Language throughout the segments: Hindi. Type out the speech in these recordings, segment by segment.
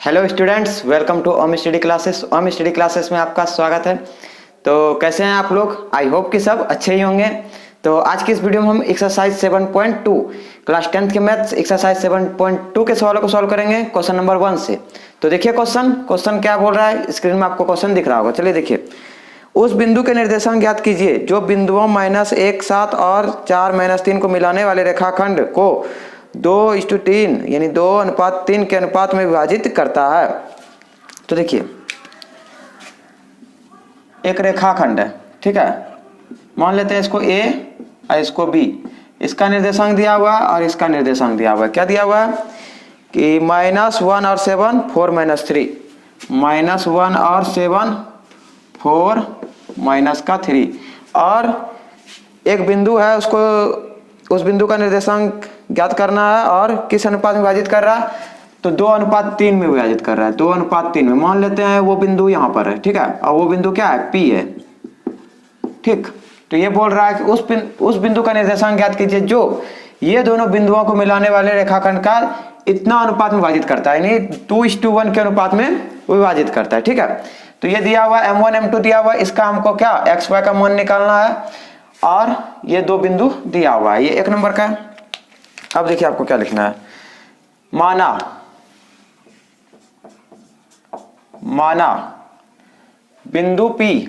Hello students, welcome to Om study classes. Om study classes में आपका स्वागत है। तो कैसे हैं आप लोग? आई होप कि सब अच्छे ही होंगे। तो आज की इस वीडियो में हम एक्सरसाइज 7.2 क्लास 10th के मैथ्स एक्सरसाइज 7.2 के सवालों को सॉल्व करेंगे क्वेश्चन नंबर 1 से। तो देखिए क्वेश्चन क्या बोल रहा है, स्क्रीन में आपको क्वेश्चन दिख रहा होगा। चलिए देखिए, उस बिंदु के निर्देशांक ज्ञात कीजिए जो बिंदुओं -1, 7 और 4, -3 को मिलाने वाले रेखाखंड को 2:3 यानी 2:3 के अनुपात में विभाजित करता है। तो देखिए, एक रेखाखंड है, ठीक है। मान लेते हैं इसको ए और इसको बी। इसका निर्देशांक दिया हुआ है और इसका निर्देशांक दिया हुआ है। क्या दिया हुआ है कि -1 और 7 4 -3, -1 और 7 4 -3, और एक बिंदु है, उसको उस बिंदु का निर्देशांक ज्ञात करना है और किस अनुपात में विभाजित कर रहा है, तो 2:3 में विभाजित कर रहा है। 2:3 में मान लेते हैं वो बिंदु यहाँ पर है, ठीक है, और वो बिंदु क्या है, P है, ठीक। तो ये बोल रहा है कि उस बिंदु का निर्देशांक ज्ञात कीजिए जो ये दोनों बिंदुओं को मिलाने वाले रेखाखंड का इतना अनुपात में विभाजित करता है, यानी 2:1 के अनुपात में विभाजित करता है, ठीक है। तो ये दिया हुआ M1 M2 दिया हुआ है, इसका हमको क्या एक्स वाई का मान निकालना है, और ये दो बिंदु दिया हुआ है, ये 1 नंबर का है। अब देखिए आपको क्या लिखना है। माना बिंदु P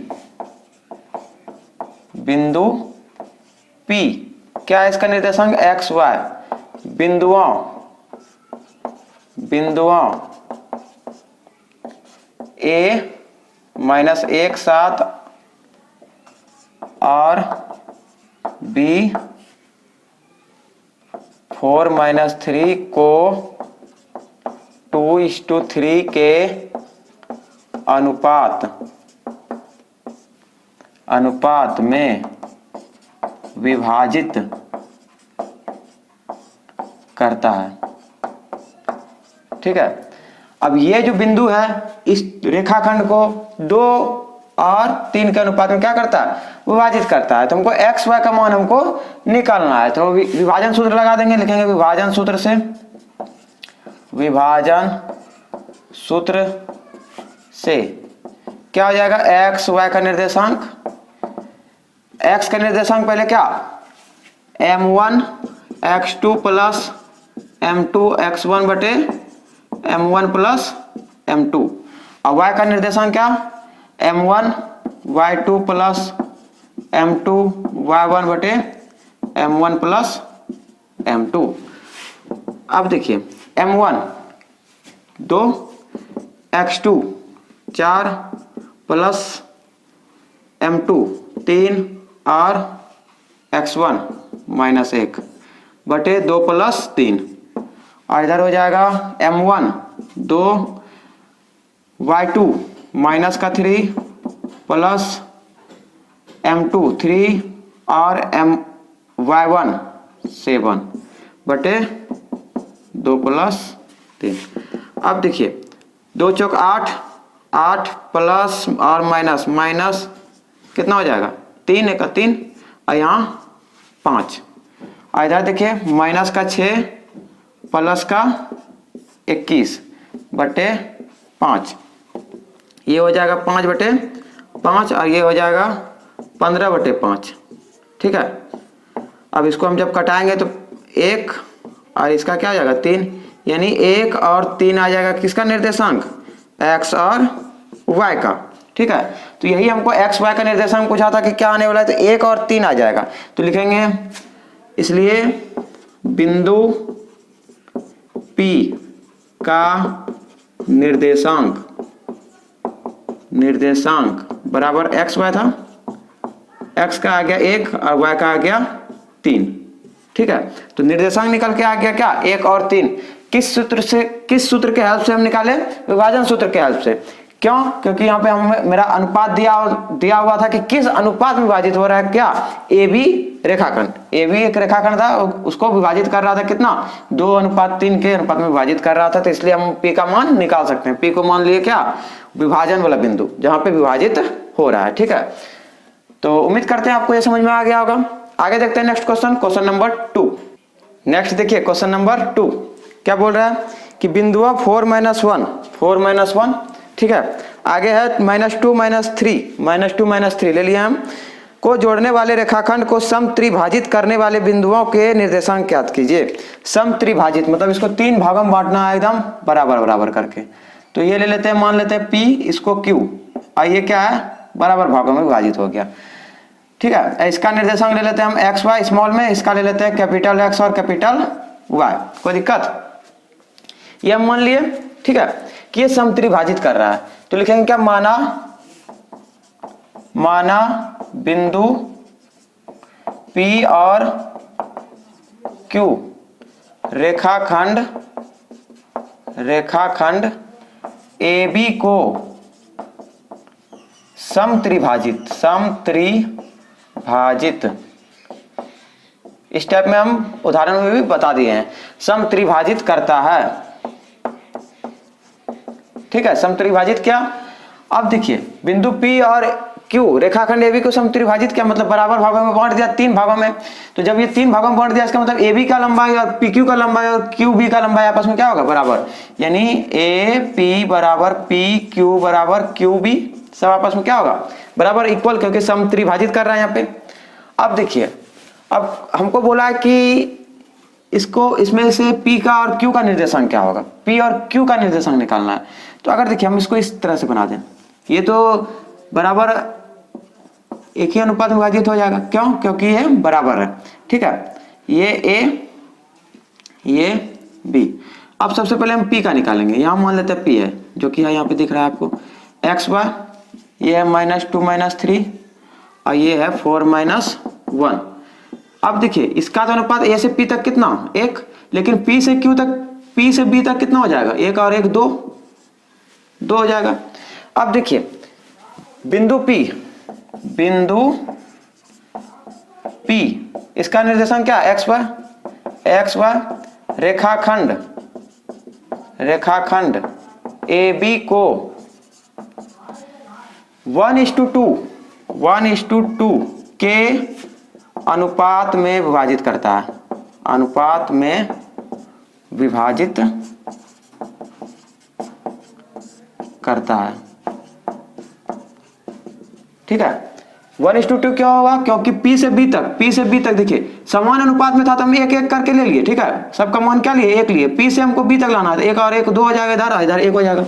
क्या है, इसका निर्देशांक एक्स वाई, बिंदुओं A -1 7 और B 4 -3 को 2:3 के अनुपात में विभाजित करता है, ठीक है। अब ये जो बिंदु है इस रेखाखंड को 2 और 3 के अनुपात में क्या करता है, विभाजित करता है। तो हमको एक्स वाई का मान हमको निकालना है। तो विभाजन सूत्र लगा देंगे, लिखेंगे विभाजन सूत्र से क्या हो जाएगा, एक्स वाई का निर्देशांक, एक्स का निर्देशांक पहले क्या M1 x2 plus M2 x1 बटे M1 प्लस M2, और y का निर्देशांक क्या M1 y2 plus M2 y1 बटे M1 प्लस M2। अब देखिए M1 2, x2 4 प्लस M2 3 और x1 -1 बटे 2 प्लस 3, और इधर हो जाएगा M1 2 y2 -3 प्लस M2 3 और y1 7 बटे 2 प्लस 3। अब देखिए 2 चौक 8, 8 प्लस और माइनस कितना हो जाएगा, 3 1 3 और यहाँ 5, और इधर देखिए माइनस का 6 प्लस का 21 बटे 5, ये हो जाएगा 5 बटे 5, और ये हो जाएगा 15 बटे 5, ठीक है। अब इसको हम जब कटाएंगे तो 1 और इसका क्या आ जाएगा 3, यानी 1 और 3 आ जाएगा किसका निर्देशांक, एक्स और वाई का, ठीक है। तो यही हमको एक्स वाई का निर्देशांक पूछा था कि क्या आने वाला है, तो 1 और 3 आ जाएगा। तो लिखेंगे इसलिए बिंदु P का निर्देशांक बराबर एक्स वाई था, एक्स का आ गया 1 और वाई का आ गया 3, ठीक है। तो निर्देशांक निकल के आ गया क्या 1 और 3। किस सूत्र के हेल्प से हम निकाले, विभाजन सूत्र के हेल्प से। क्यों? क्योंकि यहाँ पे हम मेरा अनुपात दिया हुआ था कि किस अनुपात में विभाजित हो रहा है, क्या AB रेखाखंड, AB एक रेखाखंड था, उसको विभाजित कर रहा था कितना 2:3 के अनुपात में विभाजित कर रहा था। तो इसलिए हम P का मान निकाल सकते हैं। P को मान लिए क्या, विभाजन वाला बिंदु जहां पे विभाजित हो रहा है, ठीक है। तो उम्मीद करते हैं आपको ये समझ में आ गया होगा। आगे देखते हैं नेक्स्ट क्वेश्चन नंबर 2। नेक्स्ट देखिए क्वेश्चन नंबर 2 क्या बोल रहा है कि बिंदुआ 4 - 1, 4 - 1, ठीक है। आगे है -2 - 3, -2 - 3 ले लिया हम। को जोड़ने वाले रेखाखंड को समत्रिभाजित करने वाले बिंदुओं के निर्देशांक ज्ञात कीजिए। समत्रिभाजित मतलब इसको 3 भागों में बांटना है एकदम बराबर बराबर करके। तो ये ले लेते हैं, मान लेते हैं P, इसको Q, और ये क्या है बराबर भागों में विभाजित हो गया, ठीक है। इसका निर्देशांक ले लेते हैं हम एक्स वाई स्मॉल में, इसका ले लेते हैं कैपिटल एक्स और कैपिटल वाई। कोई दिक्कत? ये हम मान लिए, ठीक है, कि ये समत्रिभाजित कर रहा है। तो लिखेंगे क्या, माना बिंदु P और Q रेखाखंड AB को समत्रिभाजित इस टाइप में हम उदाहरण में भी बता दिए हैं, समत्रिभाजित करता है, ठीक है। समत्रिभाजित क्या, अब देखिए बिंदु P और Q रेखाखंड AB को समत्रिभाजित क्या मतलब बराबर भागों में बांट दिया, 3 भागों में। तो जब ये 3 भागों में बांट दिया इसका मतलब AB का लंबाई और PQ का लंबाई और QB का लंबाई आपस में क्या होगा बराबर, यानी AP बराबर PQ बराबर QB, सब आपस में क्या होगा बराबर इक्वल, क्योंकि समत्रिभाजित कर रहा है यहाँ पे। अब देखिए, अब हमको बोला है कि इसको इसमें से P का और Q का निर्देशांक क्या होगा, P और Q का निर्देशांक निकालना है। तो अगर देखिए हम इसको इस तरह से बना दें, ये तो बराबर एक ही अनुपात में विभाजित हो जाएगा, क्यों, क्योंकि ये बराबर है, ठीक है। ये A ये B। अब सबसे पहले हम P का निकालेंगे, यहाँ मान लेते हैं P है जो कि यहाँ पे दिख रहा है आपको, एक्स वाई, ये है -2 - 3 और ये है 4 - 1। अब देखिए इसका तो अनुपात A से P तक कितना 1, लेकिन P से Q तक, P से B तक कितना हो जाएगा, 1 और 1 2 हो जाएगा। अब देखिए बिंदु P इसका निर्देशांक क्या, एक्स वाई रेखाखंड AB को 1:2 के अनुपात में विभाजित करता है, अनुपात में विभाजित करता है, ठीक है। 1:2 क्या होगा, क्योंकि P से B तक देखिए समान अनुपात में था तो हम 1-1 करके ले लिए, ठीक है। सबका मान क्या लिए, 1 लिए। P से हमको B तक लाना है, 1 और 1 2 हो जाएगा, इधर 1 हो जाएगा।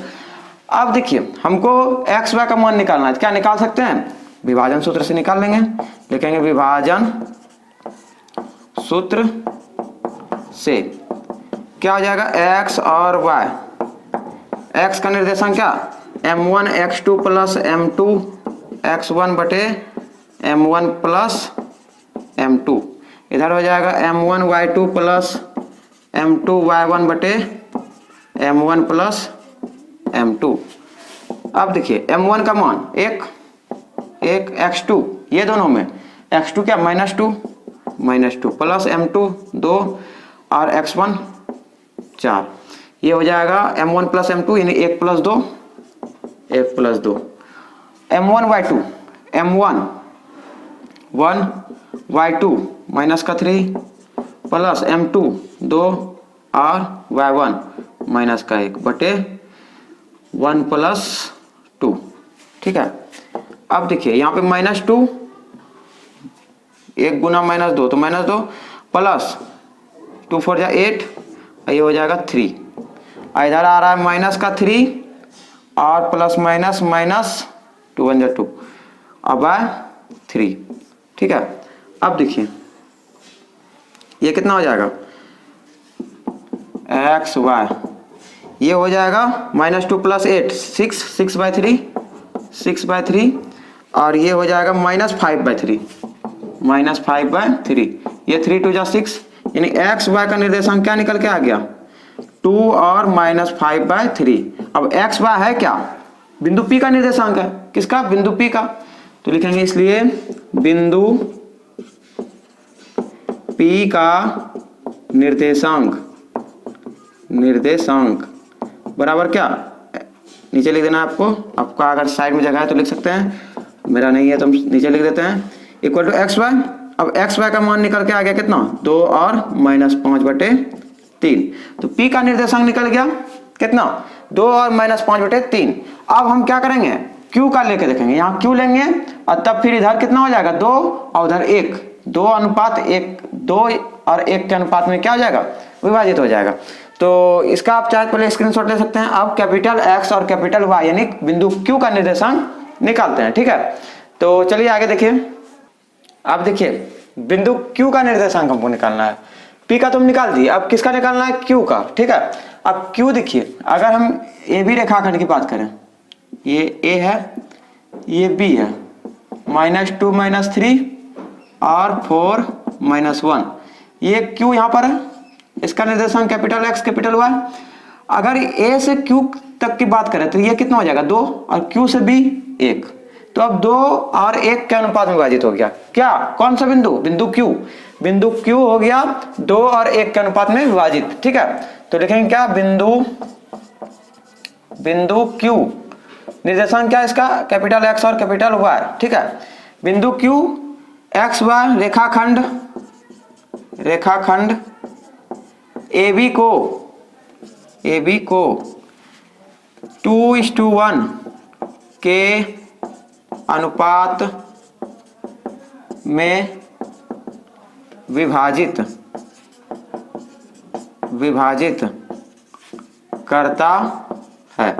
अब देखिए हमको एक्स वाई का मान निकालना है, क्या निकाल सकते हैं, विभाजन सूत्र से निकाल लेंगे। लिखेंगे विभाजन सूत्र से क्या हो जाएगा, एक्स और वाई, एक्स का निर्देशांक क्या, m1 x2 plus m2 x1 बटे m1 प्लस m2, इधर हो जाएगा m1 y2 plus m2 y1 बटे m1 प्लस m2। अब देखिए m1 का मान 1 x2, ये दोनों में x2 क्या -2 प्लस m2 2 और x1 4, ये हो जाएगा m1 प्लस m2 यानी 1 प्लस 2 m1 y2 माइनस का 3 प्लस m2 2 और y1 माइनस का 1 बटे 1 प्लस 2, ठीक है। अब देखिए यहाँ पे -2 1 गुना -2 तो -2 प्लस 2 4 8, ये हो जाएगा 3, इधर आ रहा है माइनस का 3 और प्लस माइनस 2 1 2 अब आए 3, ठीक है। अब देखिए ये कितना हो जाएगा, एक्स वाई, ये हो जाएगा -2 प्लस 8 6/3 और ये हो जाएगा -5/3 ये 3 2 6, यानी एक्स वाई का निर्देशांक क्या निकल के आ गया 2 और -5/3। अब एक्स वाई है क्या, बिंदु P का निर्देशांक है, किसका, बिंदु P का। तो लिखेंगे इसलिए बिंदु P का निर्देशांक बराबर क्या, नीचे लिख देना है आपको, आपका अगर साइड में जगह है तो लिख सकते हैं, मेरा नहीं है तो हम नीचे लिख देते हैं, इक्वल टू एक्स वाई। अब एक्स वाई का मान निकल के आ गया कितना 2 और -5/3, 3। तो P का निर्देशांक निकल गया कितना, 2 और -5/3। अब हम क्या करेंगे, Q का लेके देखेंगे, यहाँ Q लेंगे और तब फिर इधर कितना हो जाएगा 2 और उधर 1, 2 अनुपात 1, 2 और 1 के अनुपात में क्या हो जाएगा, विभाजित हो जाएगा। तो इसका आप चाहे पहले स्क्रीनशॉट ले सकते हैं। अब कैपिटल X और कैपिटल Y यानी बिंदु Q का निर्देशांक निकालते हैं, ठीक है। तो चलिए आगे देखिए। अब देखिए बिंदु Q का निर्देशांक हमको निकालना है, P का तुम निकाल दिए, अब किसका निकालना है, Q का, ठीक है। अब Q देखिए, अगर हम AB रेखाखंड की बात करें, ये A है, ये B है, -2 -3 और 4 -1, ये Q यहाँ पर है, इसका निर्देशांक कैपिटल X कैपिटल Y। अगर A से Q तक की बात करें तो ये कितना हो जाएगा 2 और Q से B 1, तो अब 2 और 1 के अनुपात में विभाजित हो गया, क्या, कौन सा बिंदु, बिंदु Q, बिंदु Q हो गया 2 और 1 के अनुपात में विभाजित, ठीक है। तो लिखेंगे क्या, बिंदु Q, निर्देशांक क्या है इसका, कैपिटल X और कैपिटल Y, ठीक है। बिंदु Q XY रेखाखंड AB को 2:1 के अनुपात में विभाजित करता है।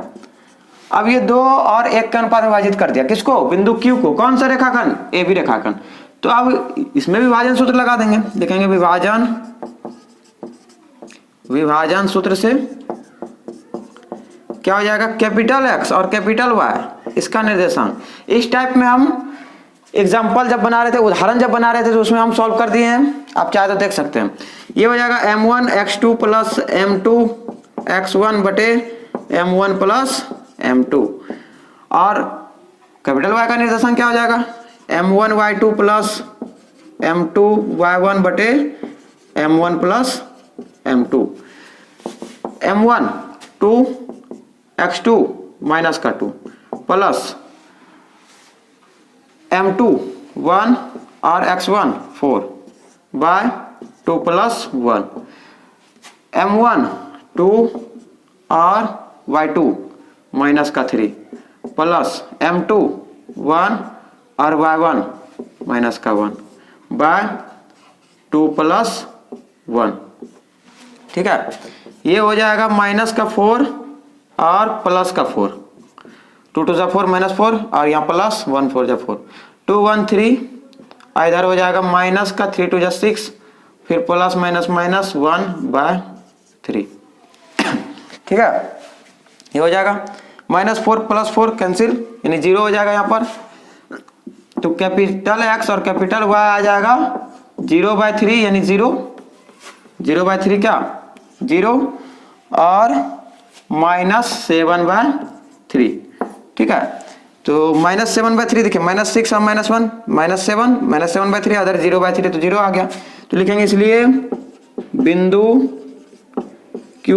अब ये 2 और 1 के अनुपात में विभाजित कर दिया, किसको, बिंदु Q को, कौन सा रेखाखंड, AB रेखाखंड। तो अब इसमें विभाजन सूत्र लगा देंगे, देखेंगे विभाजन सूत्र से क्या हो जाएगा, कैपिटल X और कैपिटल Y इसका निर्देशांक। इस टाइप में हम एग्जाम्पल जब बना रहे थे, उदाहरण जब बना रहे थे, तो उसमें हम सॉल्व कर दिए हैं, आप चाहे तो देख सकते हैं। ये हो जाएगा M1 X2 plus M2 X1 बटे M1 प्लस M2, और कैपिटल Y का निर्देशांक क्या हो जाएगा, M1 Y2 plus M2 Y1 बटे M1 plus M2, M1 2 X2 minus का 2 प्लस M2 1 और X1 4 बाय 2 प्लस 1, M1 2 और Y2 माइनस का 3 प्लस M2 1 और Y1 माइनस का 1 बाय 2 प्लस 1, ठीक है। ये हो जाएगा माइनस का 4 और प्लस का 4, 2 2 4 -4 और यहाँ प्लस 1 4 4, 2 1 3, इधर हो जाएगा माइनस का 3 2 6, फिर प्लस माइनस माइनस 1/3, ठीक है। ये हो जाएगा -4 + 4 कैंसिल, यानी 0 हो जाएगा यहाँ पर। तो कैपिटल X और कैपिटल Y आ जाएगा 0/3, यानी 0, 0/3 क्या, 0 और -7/3, ठीक है। तो -7/3 देखिए, -6 और -1, -7/3, अदर 0/3 तो 0 आ गया। तो लिखेंगे इसलिए बिंदु Q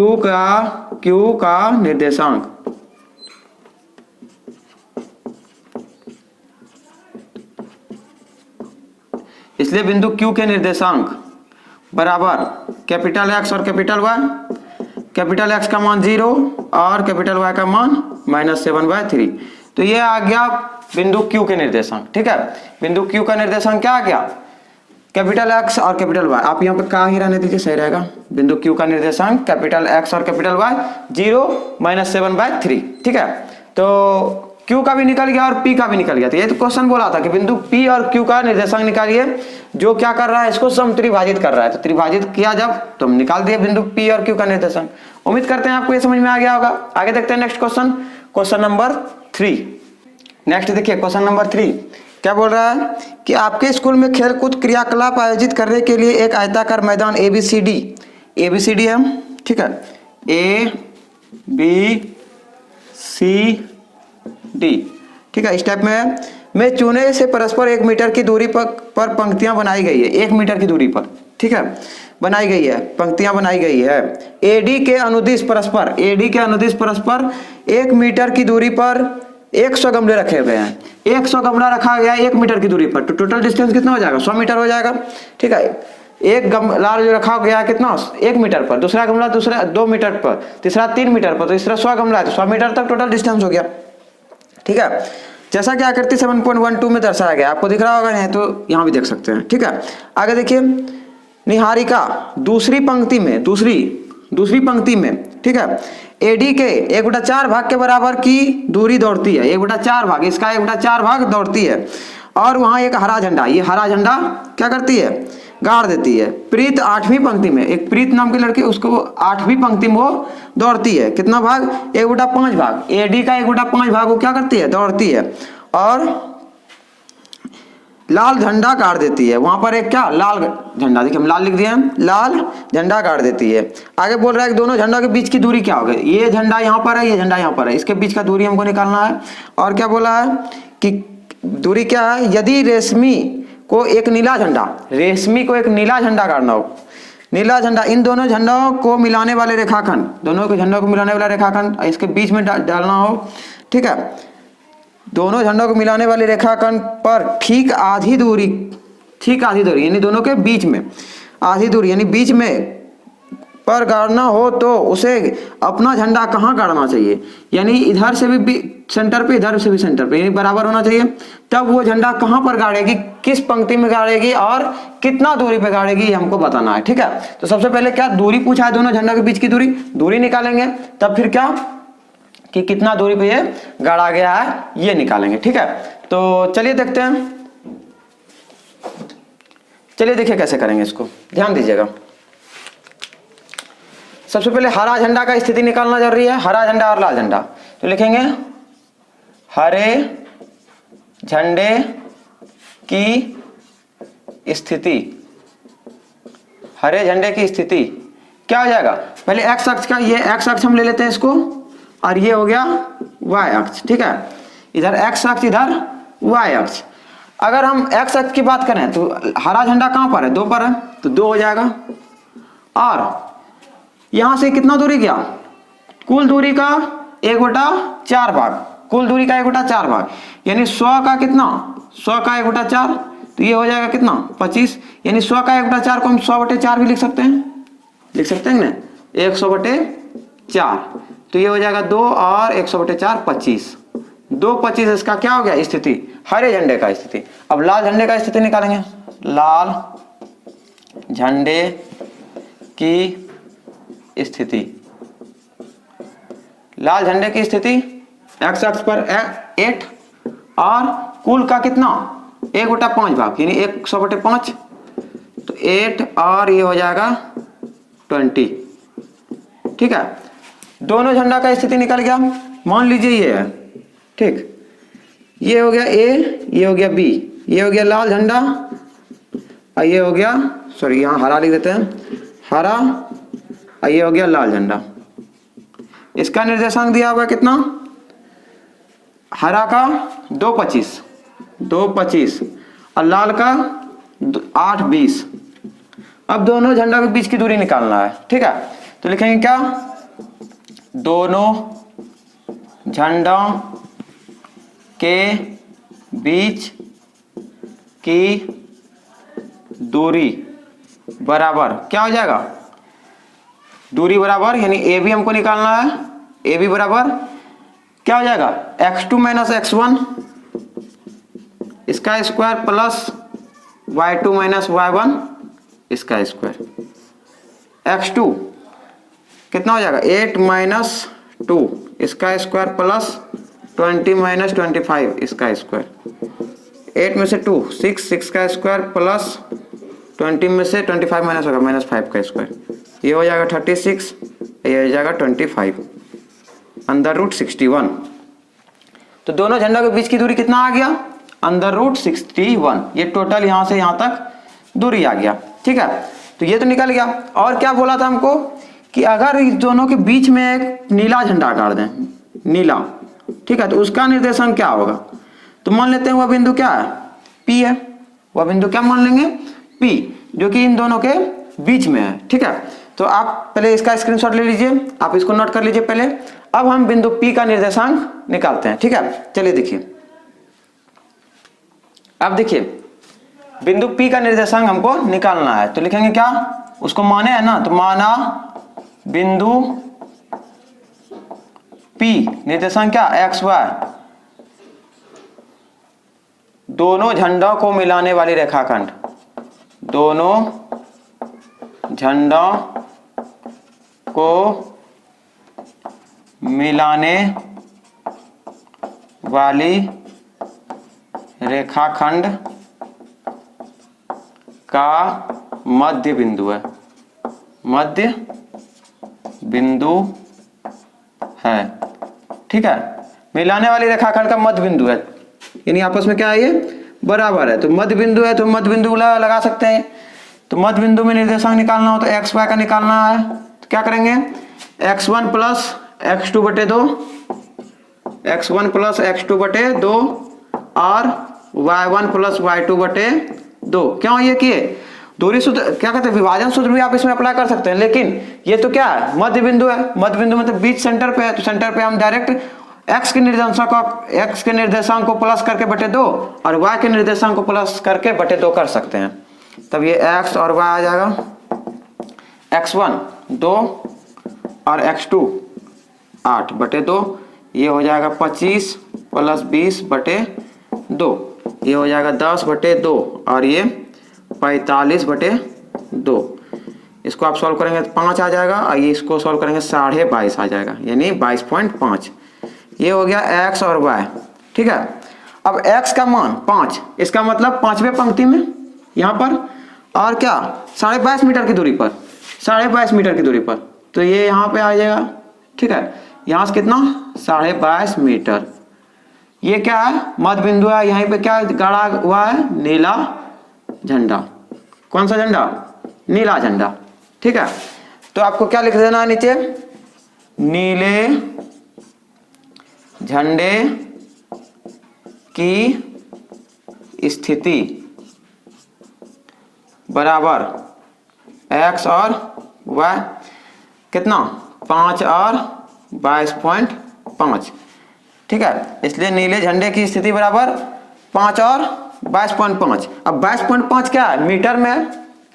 का निर्देशांक इसलिए बिंदु Q के निर्देशांक बराबर कैपिटल X और कैपिटल Y, कैपिटल X का मान 0 और कैपिटल Y का मान -7/3। तो ये आ गया बिंदु Q के निर्देशांक, ठीक है। बिंदु Q का निर्देशांक क्या आ गया, कैपिटल X और कैपिटल Y। आप यहाँ पे कहाँ ही रहने दीजिए, सही रहेगा। बिंदु Q का निर्देशांक कैपिटल X और कैपिटल Y 0 -7/3, ठीक है। तो Q का भी निकल गया और P का भी निकल गया। तो ये तो क्वेश्चन बोला था कि बिंदु P और Q का निर्देशांक निकालिए, जो क्या कर रहा है, इसको समत्रिभाजित कर रहा है। तो त्रिभाजित किया जब, तो हम निकाल दिए बिंदु P और Q का निर्देशांक। उम्मीद करते हैं आपको ये समझ में आ गया होगा। आगे देखते हैं next question, question number 3। Next देखिए क्वेश्चन नंबर 3 क्या बोल रहा है कि आपके स्कूल में खेलकूद क्रियाकलाप आयोजित करने के लिए एक आयताकार मैदान ABCD है, ठीक है, ABCD, ठीक है। इस टाइप में चूने से परस्पर 1 मीटर की दूरी पर पंक्तियां बनाई गई है, 1 मीटर की दूरी पर, ठीक है, बनाई गई है, पंक्तियां बनाई गई है। AD के अनुदिश परस्पर 1 मीटर की दूरी पर 100 गमले रखे हुए हैं। 100 गमला रखा गया है 1 मीटर की दूरी पर, तो टोटल डिस्टेंस कितना हो जाएगा, 100 मीटर हो जाएगा, ठीक है। एक गमला जो रखा गया है कितना 1 मीटर पर, दूसरा गमला 2 मीटर पर, तीसरा 3 मीटर पर, तो तीसरा 100 गमला है तो 100 मीटर तक टोटल डिस्टेंस हो गया। ठीक है, जैसा कि आकृति 7.12 में दर्शाया गया, आपको दिख रहा होगा, नहीं तो यहाँ भी देख सकते हैं। ठीक है, आगे देखिए, निहारिका दूसरी पंक्ति में, दूसरी पंक्ति में, ठीक है, एडी के 1/4 भाग के बराबर की दूरी दौड़ती है, 1/4 भाग, इसका 1/4 भाग दौड़ती है, और वहां एक हरा झंडा, ये हरा झंडा क्या करती है, गाड़ देती है। प्रीत 8वीं पंक्ति में, एक प्रीत नाम की लड़की, उसको 8वीं पंक्ति में वो दौड़ती है, कितना भाग, 1/5 भाग, एडी का 1/5 भाग वो क्या करती है, दौड़ती है, और लाल झंडा गाड़ देती है। वहां पर एक क्या, लाल झंडा, देखिए हम लाल लिख दिए हैं, लाल झंडा गाड़ देती है। आगे बोल रहा है कि दोनों झंडों के बीच की दूरी क्या होगी, ये झंडा यहाँ पर है, ये झंडा यहाँ पर है, इसके बीच का दूरी हमको निकालना है। और क्या बोला है कि दूरी क्या है, यदि रेशमी को एक नीला झंडा गाड़ना हो, नीला झंडा, इन दोनों झंडों को मिलाने वाले रेखाखंड, दोनों के झंडों को मिलाने वाला रेखाखंड इसके बीच में डालना हो। ठीक है, दोनों झंडों को मिलाने वाले रेखाखंड पर ठीक आधी दूरी यानी दोनों के बीच में आधी दूरी यानी बीच में पर गाड़ना हो तो उसे अपना झंडा कहाँ गाड़ना चाहिए, यानी इधर से भी सेंटर पे, इधर से भी सेंटर पे, यानी बराबर होना चाहिए। तब वो झंडा कहाँ पर गाड़ेगी, किस पंक्ति में गाड़ेगी और कितना दूरी पे गाड़ेगी, ये हमको बताना है। ठीक है, तो सबसे पहले क्या दूरी पूछा है, दोनों झंडों के बीच की दूरी निकालेंगे, तब फिर क्या कि कितना दूरी पे ये गाड़ा गया है ये निकालेंगे। ठीक है, तो चलिए देखते हैं, चलिए देखिए कैसे करेंगे इसको, ध्यान दीजिएगा। सबसे पहले हरा झंडा का स्थिति निकालना जरूरी है, हरा झंडा और लाल झंडा, तो लिखेंगे हरे झंडे की स्थिति, हरे झंडे की स्थिति क्या हो जाएगा, पहले एक्स अक्ष का, ये एक्स अक्ष हम ले लेते हैं इसको, और ये हो गया वाई अक्ष। ठीक है, इधर एक्स अक्ष, इधर वाई अक्ष। अगर हम एक्स अक्ष की बात करें तो हरा झंडा कहां पर है, 2 पर है, तो 2 हो जाएगा। और यहां से कितना दूरी गया, कुल दूरी का 1/4 भाग, कुल दूरी का 1/4 भाग, यानी 100 का कितना, 100 का 1/4, तो ये हो जाएगा कितना 25, यानी 100 का 1/4 को हम 100/4 भी लिख सकते हैं ना, 100/4, तो ये हो जाएगा 2 और 100/4 25, 2/25 इसका क्या हो गया स्थिति, हरे झंडे का स्थिति। अब लाल झंडे का स्थिति निकालेंगे, लाल झंडे की स्थिति, लाल झंडे की स्थिति एक्स अक्ष पर 8 और कुल का कितना 1/5 भाग, यानी 100/5, तो 8 और ये हो जाएगा 20। ठीक है, दोनों झंडा का स्थिति निकल गया। मान लीजिए ये है, ठीक, ये हो गया ए, ये हो गया बी, ये हो गया लाल झंडा, और ये हो गया, सॉरी यहाँ हरा लिख देते हैं, हरा, और ये हो गया लाल झंडा। इसका निर्देशांक दिया हुआ कितना, हरा का 2/25 और लाल का 8/20। अब दोनों झंडा के बीच की दूरी निकालना है। ठीक है, तो लिखेंगे क्या, दोनों झंडों के बीच की दूरी बराबर क्या हो जाएगा, दूरी बराबर, यानी ए बी हमको निकालना है, ए बी बराबर क्या हो जाएगा, x2 - x1 इसका स्क्वायर प्लस y2 - y1 इसका स्क्वायर, x2 कितना हो जाएगा 8 - 2 इसका स्क्वायर प्लस 20 - 25 इसका स्क्वायर, 8 में से 2 6 का स्क्वायर प्लस 20 में से 25 माइनस होगा -5 का स्क्वायर, ये हो जाएगा 36, ये हो जाएगा 25 √61। तो दोनों झंडों के बीच की दूरी कितना आ गया, √61। ये टोटल यहां से यहां तक दूरी आ गया। ठीक है, तो ये तो निकल गया। और क्या बोला था हमको कि अगर इस दोनों के बीच में एक नीला झंडा गाड़ दें, नीला, ठीक है, तो उसका निर्देशांक क्या होगा, तो मान लेते हैं वह बिंदु क्या है, P है, वह बिंदु क्या मान लेंगे, P, जो कि इन दोनों के बीच में है। ठीक है, तो आप पहले इसका स्क्रीनशॉट ले लीजिए, आप इसको नोट कर लीजिए पहले। अब हम बिंदु P का निर्देशांक निकालते हैं। ठीक है, चलिए देखिए, अब देखिए बिंदु P का निर्देशांक हमको निकालना है, तो लिखेंगे क्या, उसको माने है ना, तो माना बिंदु P निर्देशांक क्या x y, दोनों झंडों को मिलाने वाली रेखाखंड, दोनों झंडों को मिलाने वाली रेखाखंड का मध्य बिंदु है, मध्य बिंदु है। ठीक है, मिलाने वाली रेखाखंड का मध्य बिंदु है, यानी आपस में क्या है, ये बराबर है। तो मध्य बिंदु है तो मध्य बिंदु लगा सकते हैं। तो मध्य बिंदु में निर्देशांक निकालना हो तो एक्स वाई का निकालना है, तो क्या करेंगे, x1 प्लस x2 बटे 2, x1 प्लस x2 बटे 2 और y1 प्लस y2 बटे 2। क्यों ये किए, दूरी सूत्र क्या कहते हैं, विभाजन सूत्र भी आप इसमें अप्लाई कर सकते हैं, लेकिन ये तो क्या है, मध्य बिंदु है। मध्य बिंदु मतलब बीच सेंटर पे है, तो सेंटर पे हम डायरेक्ट x के निर्देशांक को प्लस करके बटे 2 और y के निर्देशांक को प्लस करके बटे 2 कर सकते हैं। तब ये x और y आ जाएगा, x1 2 और x2 8 बटे 2, ये हो जाएगा 25 प्लस 20 बटे 2, ये हो जाएगा 10 बटे 2 और ये 45 बटे 2। इसको आप सॉल्व करेंगे तो 5 आ जाएगा और ये इसको सॉल्व करेंगे 22.5 आ जाएगा, यानी 22.5। ये हो गया x और y। ठीक है, अब x का मान 5, इसका मतलब 5वें पंक्ति में यहाँ पर, और क्या 22.5 मीटर की दूरी पर, 22.5 मीटर की दूरी पर, तो ये यहाँ पे आ जाएगा। ठीक है, यहाँ से कितना 22.5 मीटर। ये क्या है, मध्य बिंदु है, यहीं पे क्या गाड़ा हुआ है, नीला झंडा। कौन सा झंडा, नीला झंडा। ठीक है, तो आपको क्या लिख देना है नीचे, नीले झंडे की स्थिति बराबर x और y, कितना 5 और 22.5। ठीक है, इसलिए नीले झंडे की स्थिति बराबर 5 और 22.5। अब 22.5 क्या है, मीटर में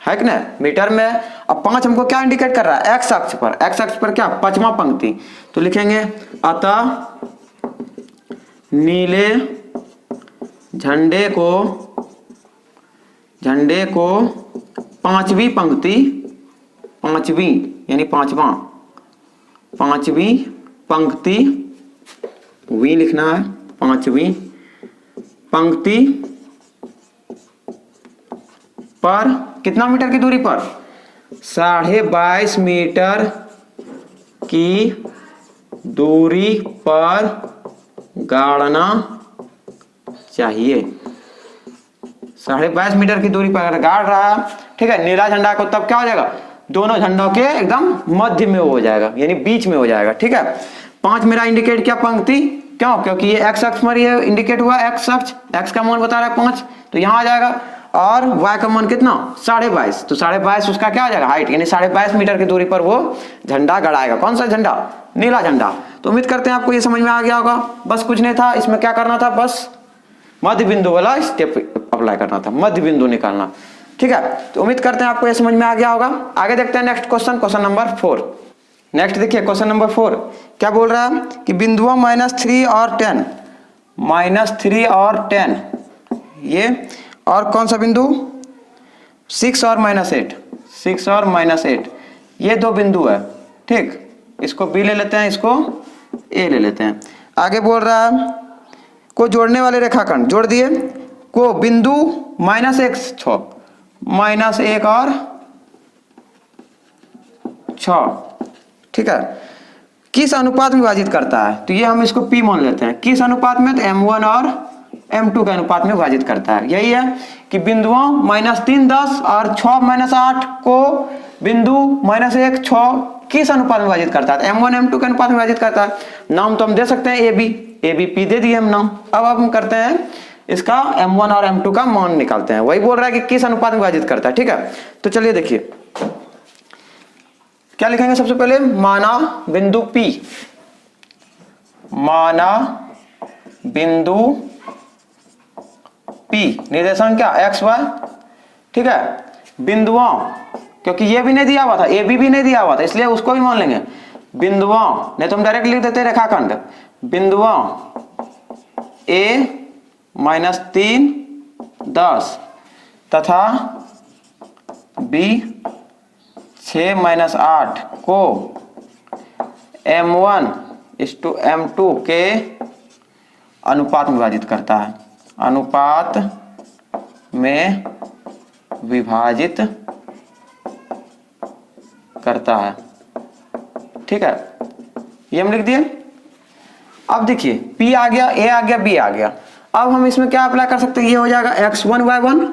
है कि नहीं, मीटर में। अब 5 हमको क्या इंडिकेट कर रहा है, एक्स अक्ष पर, एक्स अक्ष पर क्या 5वां पंक्ति, तो लिखेंगे अतः नीले झंडे को 5वीं पंक्ति, 5वीं यानी 5वीं पंक्ति, वी लिखना है, 5वीं पंक्ति पर कितना मीटर की दूरी पर, 22.5 मीटर की दूरी पर गाड़ना चाहिए। 22.5 मीटर की दूरी पर अगर गाड़ रहा है, ठीक है, नीला झंडा को, तब क्या हो जाएगा, दोनों झंडों के एकदम मध्य में हो जाएगा, यानी बीच में हो जाएगा। ठीक है, 5 मेरा इंडिकेट क्या पंक्ति, क्यों, क्योंकि ये एक्स अक्ष पर ये इंडिकेट हुआ, एक्स अक्ष, एक्स का मान बता रहा है 5, तो यहाँ आ जाएगा। और y का मान कितना 22.5, तो 22.5 उसका क्या हो जाएगा, हाइट, यानी 22.5 मीटर की दूरी पर वो झंडा गड़ाएगा। कौन सा झंडा, नीला झंडा। तो उम्मीद करते हैं आपको ये समझ में आ गया होगा। बस कुछ नहीं था इसमें, क्या करना था, बस मध्य बिंदु वाला स्टेप अप्लाई करना था, मध्य बिंदु निकालना। ठीक है, तो उम्मीद करते हैं आपको ये समझ में आ गया होगा। आगे देखते हैं next question, question number 4। Next देखिए क्वेश्चन नंबर 4 क्या बोल रहा है कि बिंदुओं -3 और 10, -3 और 10, ये और कौन सा बिंदु 6 और -8, 6 और -8, ये दो बिंदु है। ठीक, इसको B ले लेते हैं, इसको A ले लेते हैं। आगे बोल रहा है को जोड़ने वाले रेखाखंड जोड़ दिए, को बिंदु -1 6, -1 और 6, ठीक है, किस अनुपात में विभाजित करता है, तो ये हम इसको P मान लेते हैं। किस अनुपात में, तो M1 और M2 के अनुपात में विभाजित करता है। यही है कि बिंदुओं -3 10 और 6 -8 को बिंदु -1 6 किस अनुपात में विभाजित करता है, M1 M2 के अनुपात में विभाजित करता है। नाम तो हम दे सकते हैं ABP दे दिए हम नाम। अब हम करते हैं इसका M1 और M2 का मान निकालते हैं। वही बोल रहा है कि किस अनुपात में विभाजित करता है। ठीक है, तो चलिए देखिए क्या लिखेंगे। सबसे पहले माना बिंदु P, माना बिंदु P निर्देशांक क्या x y, ठीक है, बिंदुओं, क्योंकि ये भी नहीं दिया हुआ था, ए बी भी नहीं दिया हुआ था, इसलिए उसको भी मान लेंगे। बिंदुओं, नहीं तो हम डायरेक्ट लिख देते रेखाखंड, बिंदुओं ए -3 10 तथा बी 6 - 8 को M1:M2 के अनुपात में विभाजित करता है, अनुपात में विभाजित करता है। ठीक है, ये हम लिख दिए। अब देखिए P आ गया, A आ गया, B आ गया। अब हम इसमें क्या अप्लाई कर सकते हैं, ये हो जाएगा x1 y1,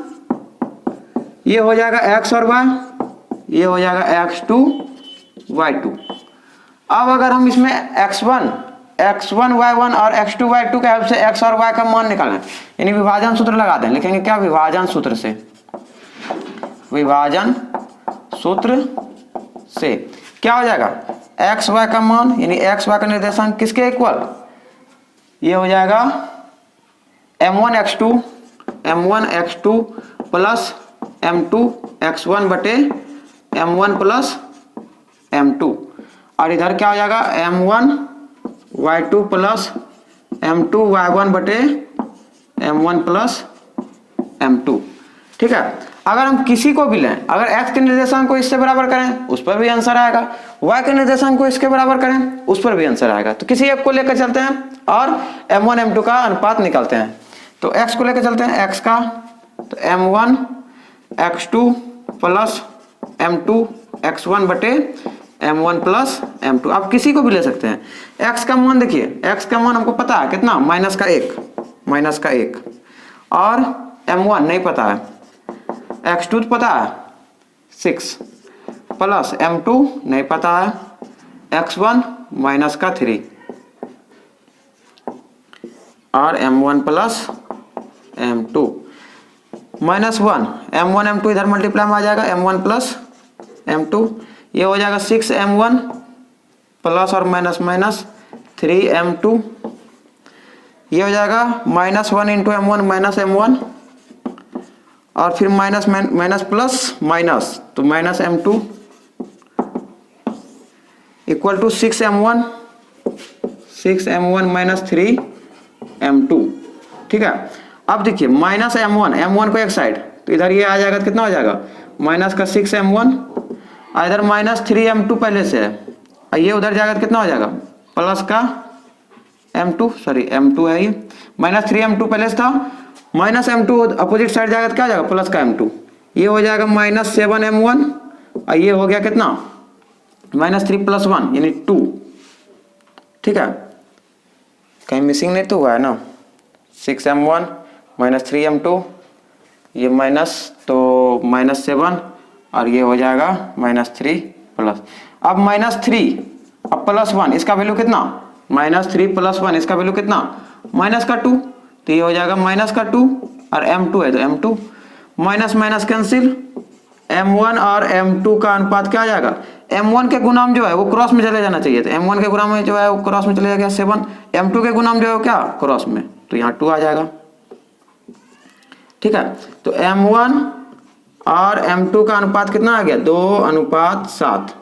ये हो जाएगा x और y, ये हो जाएगा x2 y2। अब अगर हम इसमें x1 y1 और x2 y2 के हेल्प से x और y का मान निकालें, यानी विभाजन सूत्र लगा दें, लिखेंगे क्या, विभाजन सूत्र से, विभाजन सूत्र से क्या हो जाएगा, x y का मान यानी x y का निर्देशांक किसके इक्वल, ये हो जाएगा m1 x2 plus m2 x1 बटे m1 प्लस m2, और इधर क्या हो जाएगा m1 y2 plus m2 y1 बटे m1 प्लस m2। ठीक है, अगर हम किसी को भी लें, अगर x के निर्देशांक को इससे बराबर करें उस पर भी आंसर आएगा, y के निर्देशांक को इसके बराबर करें उस पर भी आंसर आएगा। तो किसी एक को लेकर चलते हैं और m1 m2 का अनुपात निकालते हैं। तो x को लेकर चलते हैं, x का, तो m1 x2 plus m2 x1 बटे m1 प्लस m2। आप किसी को भी ले सकते हैं। x का मान देखिए, x का मान हमको पता है कितना, -1 और m1 नहीं पता है, x2 पता है 6 प्लस m2 नहीं पता है, x1 -3 और m1 plus m2 -1 m1 m2 इधर मल्टीप्लाई में आ जाएगा, m1 प्लस m2, ये हो जाएगा 6 m1 प्लस और माइनस 3 m2, ये हो जाएगा -1 इंटू m1 -m1 और फिर माइनस प्लस माइनस, तो -m2 equal to 6m1 -3 m2। ठीक है, अब देखिए -m1 को एक साइड, तो इधर ये आ जाएगा, कितना हो जाएगा, माइनस का 6m1, इधर -3m2 पहले से है, ये उधर जाएगा तो कितना हो जाएगा, प्लस का m2 है, ये -3m2 पहले से था, -m2 अपोजिट साइड जाएगा तो क्या हो जाएगा, प्लस का m2, ये हो जाएगा -7m1 और ये हो गया कितना, -3 + 1 यानी 2। ठीक है, कहीं मिसिंग नहीं तो हुआ है ना, 6m1 -3m2, ये माइनस तो -7 और ये हो जाएगा -3 प्लस, अब -3 अब +1 इसका वैल्यू कितना, -3 + 1 इसका वैल्यू कितना, -2, तो ये हो जाएगा -2 और m2 है तो m2, माइनस कैंसिल, m1 और m2 का अनुपात क्या आ जाएगा, m1 के गुणाम जो है वो क्रॉस में चले जाना चाहिए, तो m1 के गुणाम में जो है वो क्रॉस में चले जाएगा 7, m2 के गुणाम जो है वो क्या क्रॉस में, तो यहाँ 2 आ जाएगा। ठीक है, तो m1 और m2 का अनुपात कितना आ गया, 2:7।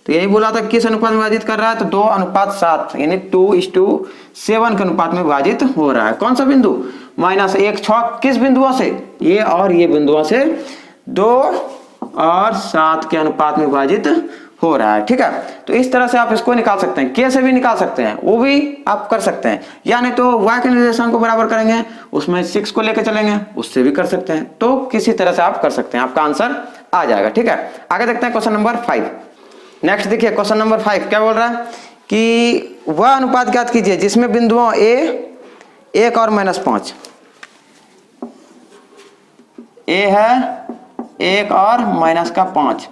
तो यही बोला था किस अनुपात में विभाजित कर रहा है, तो 2:7 यानी 2:7 के अनुपात में विभाजित हो रहा है। कौन सा बिंदु, -1 6 किस बिंदुओं से, ये और ये बिंदुओं से 2 और 7 के अनुपात में विभाजित हो रहा है। ठीक है, तो इस तरह से आप इसको निकाल सकते हैं, के से भी निकाल सकते हैं, वो भी आप कर सकते हैं, या नहीं तो y के निर्देशांक को बराबर करेंगे, उसमें 6 को लेकर चलेंगे, उससे भी कर सकते हैं। तो किसी तरह से आप कर सकते हैं, आपका आंसर आ जाएगा। ठीक है, आगे देखते हैं क्वेश्चन नंबर 5। नेक्स्ट देखिए क्वेश्चन नंबर 5 क्या बोल रहा है कि वह अनुपात ज्ञात कीजिए जिसमें बिंदुओं a 1 और -5, a है 1 और -5,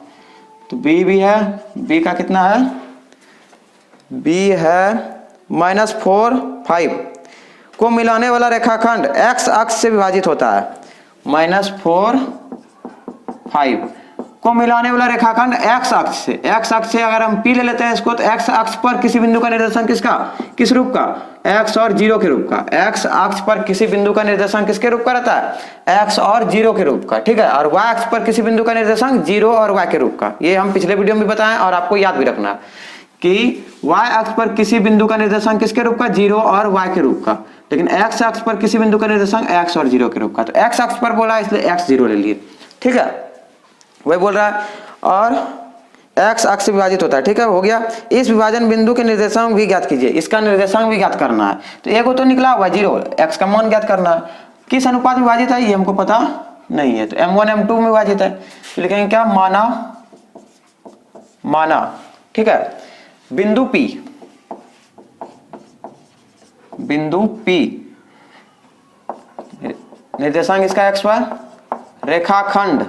तो b भी है, b का कितना है, b है -4 5 को मिलाने वाला रेखाखंड x अक्ष से विभाजित होता है, -4 5 को मिलाने वाला रेखाखंड x अक्ष से अगर हम P ले लेते हैं इसको, तो x अक्ष पर किसी बिंदु का निर्देशांक किसका, किस रूप का, x और 0 के रूप का। x अक्ष पर किसी बिंदु का निर्देशांक किसके रूप का रहता है, x और 0 के रूप का, ठीक है। और y अक्ष पर किसी बिंदु का निर्देशांक 0 और y के रूप का। ये हम पिछले वीडियो में बताएं और आपको याद भी रखना है कि y अक्ष पर किसी बिंदु का निर्देशांक किसके रूप का, 0 और y के रूप का। लेकिन x अक्ष पर किसी बिंदु का निर्देशांक x और 0 के रूप का। तो x अक्ष पर बोला इसलिए x 0 ले लिए, ठीक है, वही बोल रहा है। और x अक्ष से विभाजित होता है, ठीक है, हो गया। इस विभाजन बिंदु के निर्देशांक भी ज्ञात कीजिए, इसका निर्देशांक भी ज्ञात करना है। तो एक तो निकला हुआ 0, x का मान ज्ञात करना है। किस अनुपात में विभाजित है ये हमको पता नहीं है, तो m1 m2 में विभाजित है। तो लिखेंगे क्या, माना, ठीक है। बिंदु P निर्देशांक इसका x1, रेखाखंड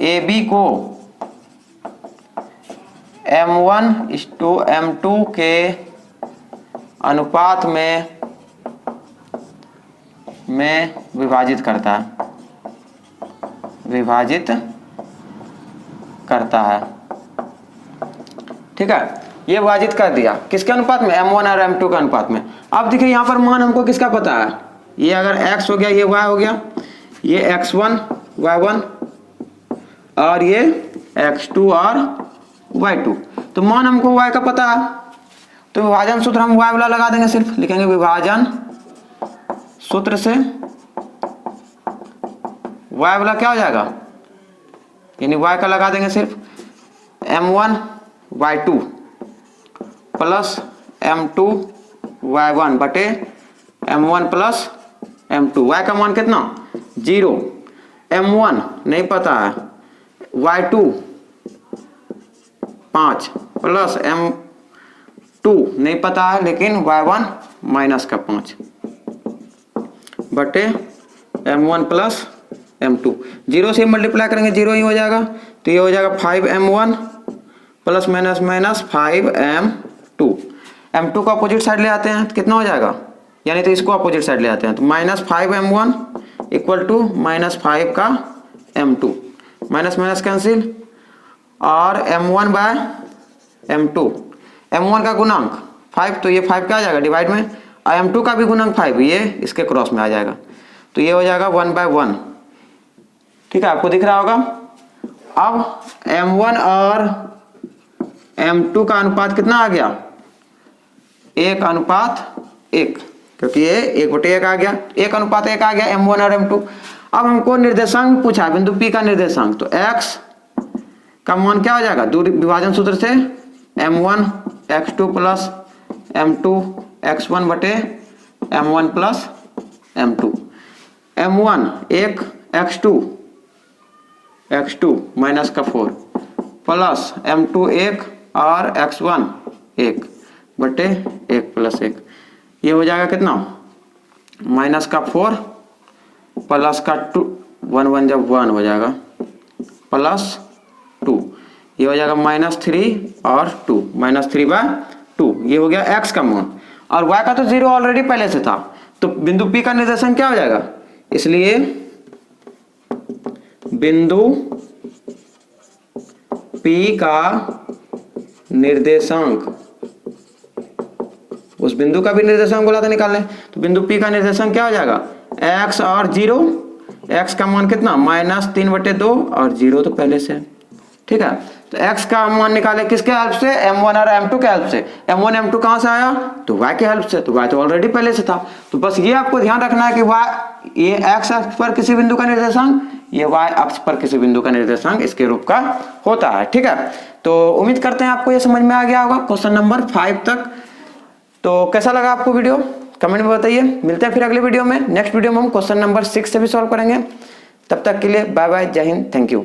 AB को m1:m2 के अनुपात में विभाजित करता है, ठीक है। ये विभाजित कर दिया किसके अनुपात में, m1 और m2 के अनुपात में। अब देखिए यहाँ पर मान हमको किसका पता है, ये अगर x हो गया, ये y हो गया, ये x1 y1 और ये x2 और y2। तो मान हमको y का पता है, तो विभाजन सूत्र हम y वाला लगा देंगे, सिर्फ लिखेंगे विभाजन सूत्र से y वाला क्या हो जाएगा, यानी y का लगा देंगे सिर्फ m1 y2 plus m2 y1 बटे m1 प्लस m2। y का मान कितना, 0, m1 नहीं पता है, y2 5 प्लस m2 नहीं पता है लेकिन y1 माइनस का 5 बटे m1 प्लस m2। 0 से मल्टीप्लाई करेंगे 0 ही हो जाएगा, तो ये हो जाएगा 5m1 plus minus minus 5m2। m2 को अपोजिट साइड ले आते हैं तो कितना हो जाएगा, यानी तो इसको अपोजिट साइड ले आते हैं, तो minus 5m1 equal to minus 5 का m2, माइनस माइनस कैंसिल, और m1 बाय m2, m1 का गुणांक 5, तो ये 5 क्या आ जाएगा डिवाइड में, और m2 का भी गुणांक 5, ये इसके क्रॉस में आ जाएगा, तो ये हो जाएगा 1/1, ठीक है, आपको दिख रहा होगा। अब m1 और m2 का अनुपात कितना आ गया, 1:1, क्योंकि ये 1/1 आ गया, 1:1 आ गया m1 और m2। अब हमको निर्देशांक पूछा, बिंदु P का निर्देशांक, तो x का मान क्या हो जाएगा, दूरी विभाजन सूत्र से m1 x2 plus m2 x1 बटे m1 plus m2। m1 1 x2 minus का 4 प्लस m2 1 और x1 1 बटे 1 प्लस 1, ये हो जाएगा कितना, माइनस का 4 प्लस का 2, 1 1 जब 1 हो जाएगा, प्लस 2, ये हो जाएगा -3 और 2, -3/2, ये हो गया x का मान। और y का तो 0 ऑलरेडी पहले से था, तो बिंदु P का निर्देशांक क्या हो जाएगा, इसलिए बिंदु P का निर्देशांक, उस बिंदु का भी निर्देशांक बोला था निकालने, तो बिंदु P का निर्देशांक क्या हो जाएगा, x और 0, x का मान कितना, -3/2 और 0 तो पहले से, ठीक है। तो x का मान निकाले किसके हेल्प से, m1 और m2 के हेल्प से। m1 m2 कहां से आया, तो y के हेल्प से, तो y तो ऑलरेडी पहले से था। तो बस ये आपको ध्यान रखना है कि y ये x अक्ष पर किसी बिंदु का निर्देशांक, ये y अक्ष पर किसी बिंदु का निर्देशांक इसके रूप का होता है, ठीक है। तो उम्मीद करते हैं आपको ये समझ में आ गया होगा क्वेश्चन नंबर 5 तक। तो कैसा लगा आपको वीडियो, कमेंट में बताइए। मिलते हैं फिर अगले वीडियो में। नेक्स्ट वीडियो में हम क्वेश्चन नंबर 6 से भी सॉल्व करेंगे। तब तक के लिए बाय बाय, जय हिंद, थैंक यू।